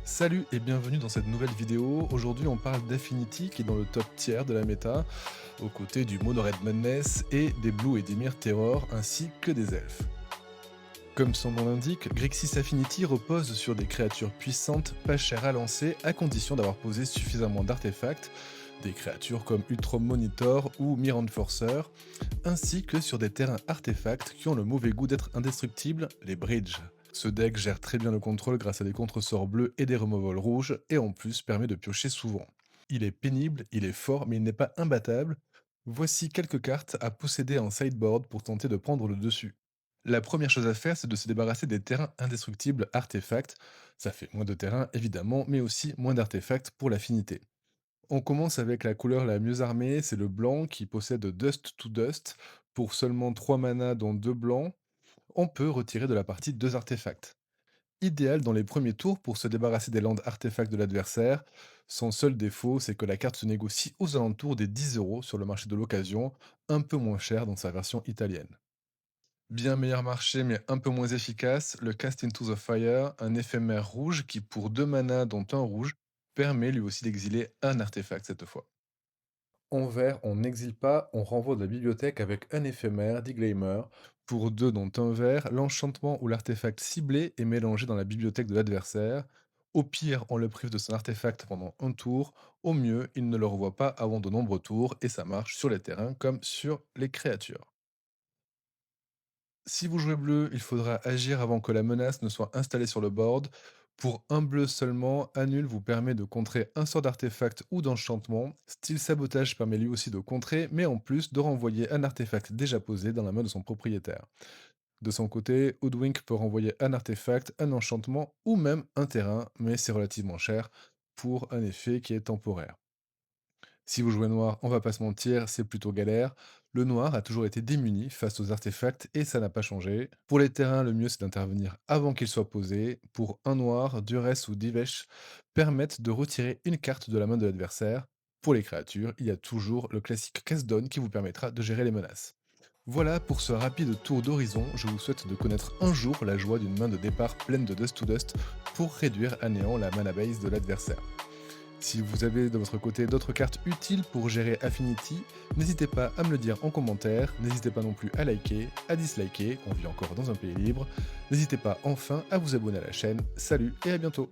Salut et bienvenue dans cette nouvelle vidéo. Aujourd'hui on parle d'Affinity qui est dans le top tiers de la méta, aux côtés du Mono Red Madness et des Blue et Dimir Terror ainsi que des elfes. Comme son nom l'indique, Grixis Affinity repose sur des créatures puissantes, pas chères à lancer, à condition d'avoir posé suffisamment d'artefacts, des créatures comme Ultron Monitor ou Mirror Enforcer, ainsi que sur des terrains artefacts qui ont le mauvais goût d'être indestructibles, les bridges. Ce deck gère très bien le contrôle grâce à des contresorts bleus et des removals rouges, et en plus permet de piocher souvent. Il est pénible, il est fort, mais il n'est pas imbattable. Voici quelques cartes à posséder en sideboard pour tenter de prendre le dessus. La première chose à faire, c'est de se débarrasser des terrains indestructibles artefacts. Ça fait moins de terrain évidemment, mais aussi moins d'artefacts pour l'affinité. On commence avec la couleur la mieux armée, c'est le blanc qui possède Dust to Dust. Pour seulement 3 mana dont 2 blancs, on peut retirer de la partie 2 artefacts. Idéal dans les premiers tours pour se débarrasser des landes artefacts de l'adversaire. Son seul défaut, c'est que la carte se négocie aux alentours des 10 € sur le marché de l'occasion, un peu moins cher dans sa version italienne. Bien meilleur marché mais un peu moins efficace, le Cast into the Fire, un éphémère rouge qui pour 2 mana dont un rouge, permet lui aussi d'exiler un artefact cette fois. En vert, on n'exile pas, on renvoie de la bibliothèque avec un éphémère, Diglamer. Pour 2 dont un vert, l'enchantement ou l'artefact ciblé est mélangé dans la bibliothèque de l'adversaire. Au pire, on le prive de son artefact pendant un tour. Au mieux, il ne le revoit pas avant de nombreux tours et ça marche sur les terrains comme sur les créatures. Si vous jouez bleu, il faudra agir avant que la menace ne soit installée sur le board. Pour un bleu seulement, Annule vous permet de contrer un sort d'artefact ou d'enchantement. Style Sabotage permet lui aussi de contrer, mais en plus de renvoyer un artefact déjà posé dans la main de son propriétaire. De son côté, Hoodwink peut renvoyer un artefact, un enchantement ou même un terrain, mais c'est relativement cher pour un effet qui est temporaire. Si vous jouez noir, on va pas se mentir, c'est plutôt galère. Le noir a toujours été démuni face aux artefacts et ça n'a pas changé. Pour les terrains, le mieux c'est d'intervenir avant qu'ils soient posés. Pour un noir, Duress ou Divesh permettent de retirer une carte de la main de l'adversaire. Pour les créatures, il y a toujours le classique Cast Down qui vous permettra de gérer les menaces. Voilà pour ce rapide tour d'horizon, je vous souhaite de connaître un jour la joie d'une main de départ pleine de Dust to Dust pour réduire à néant la mana base de l'adversaire. Si vous avez de votre côté d'autres cartes utiles pour gérer Affinity, n'hésitez pas à me le dire en commentaire, n'hésitez pas non plus à liker, à disliker, on vit encore dans un pays libre, n'hésitez pas enfin à vous abonner à la chaîne, salut et à bientôt.